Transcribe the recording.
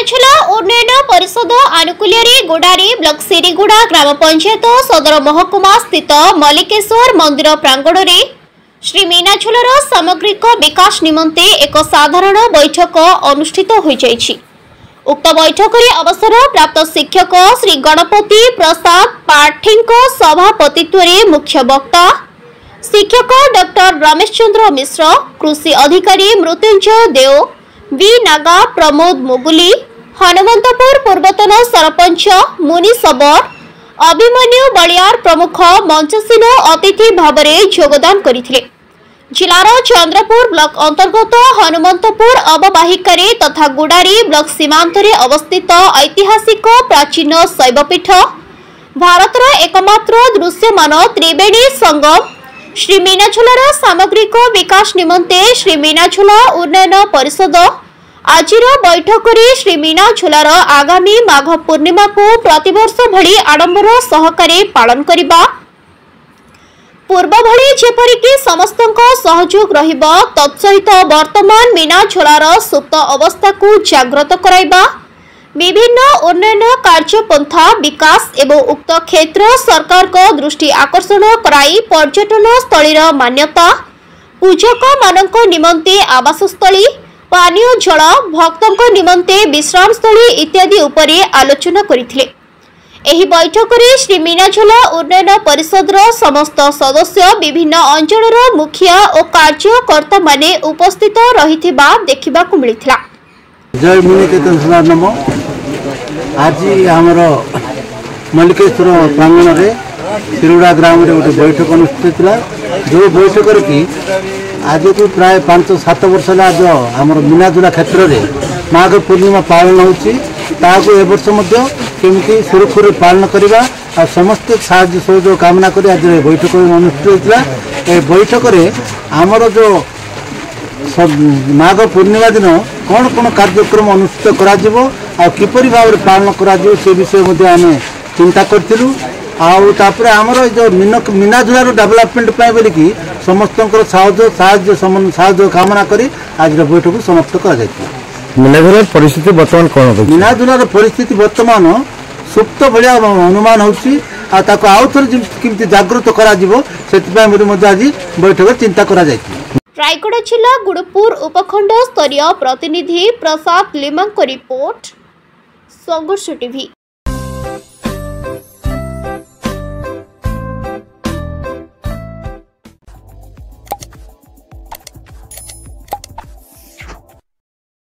मीनाछला उन्नयन परिषद आनुकूल्य गोडारी ब्लॉक सिरीगुड़ा ग्राम पंचायत सदर महकुमा स्थित मल्लिकेश्वर मंदिर प्रांगण में श्री मीनाछलार सामग्रिक विकास निमंते एक साधारण बैठक अनुष्ठित हो जाइछि। उक्त बैठक में अवसर प्राप्त शिक्षक श्री गणपति प्रसाद पाठी सभापतित्व में मुख्य वक्ता शिक्षक डॉक्टर रमेश चंद्र मिश्र, कृषि अधिकारी मृत्युंजय देव, वी नागा, प्रमोद मुगुली, हनुमंतपुर पूर्वतन सरपंच मुनि सबर, अभिमन्यु बलियार प्रमुख मंचसीन अतिथि भाव में योगदान करथिले। जिलार चंद्रपुर ब्लॉक अंतर्गत हनुमंतपुर अववाहिकार तथा गुडारी ब्लॉक सीमांत अवस्थित ऐतिहासिक प्राचीन शैवपीठ भारतर एकमात्र दृश्यमान त्रिवेणी संगम श्री मीनाछलार सामग्रिक विकास निमंते श्री मीनाछला उन्नयन परिषद आजिर बैठक में श्री मीनाछलार आगामी माघ पूर्णिमा को प्रतिवर्ष भली आडंबर सहकारे पालन करिबा, पूर्व भली जेपरिक समस्त सहयोग रहिबा, तत्सहित वर्तमान मीनाछलार सुप्त अवस्था को जागृत कराइबा, विभिन्न उन्नयन कार्यपंथा विकास एवं उक्त क्षेत्र सरकार को दृष्टि आकर्षण कराई पर्यटन स्थलीर मान्यता, पूजक मानक निमंते आवासस्थली, पानीय जल, भक्तों निमंते विश्राम स्थली इत्यादि उपरे आलोचना करथिले। एही बैठक में श्री मीनाछला उन्नयन परिषद समस्त सदस्य, विभिन्न अंचल मुखिया और कार्यकर्ता माने उपस्थित रहिथिबा देखिबाकु मिलिथिला। जय मिनिकेतन समानम आज आमर मल्लिकेश्वर प्रांगण में सिरुड़ा ग्राम में गोटे बैठक अनुष्ठित था। जो बैठक कि आज को प्राय 5-7 वर्ष आज आमर मीनाछला क्षेत्र में माघ पूर्णिमा पालन होवर्ष केमती सुरक्षित पालन करवा और समस्त साहाय्य सहयोग कामना कर आज बैठक अनुष्ठित होता। बैठक में आमर जो माघ पूर्णिमा दिन कौन कौन कार्यक्रम अनुष्ठित किपरि भाव पालन कर विषय आम चिंता करूँ। आमर जो मीनाछलार डेवलपमेंट बोलिकी समस्त साहाय्य कामना कर आज बैठक समाप्त कर मीनाछलार परिस्थिति बर्तमान कौन हो? मीनाछलार परिस्थिति बर्तमान सुप्त भाया अनुमान होती आउ थे किमती जागृत आज बैठक चिंता कर। रायगढ़ जिला गुड़पुर उपखंड स्तरीय प्रतिनिधि प्रसाद लिमा रिपोर्ट, संघर्ष टीवी।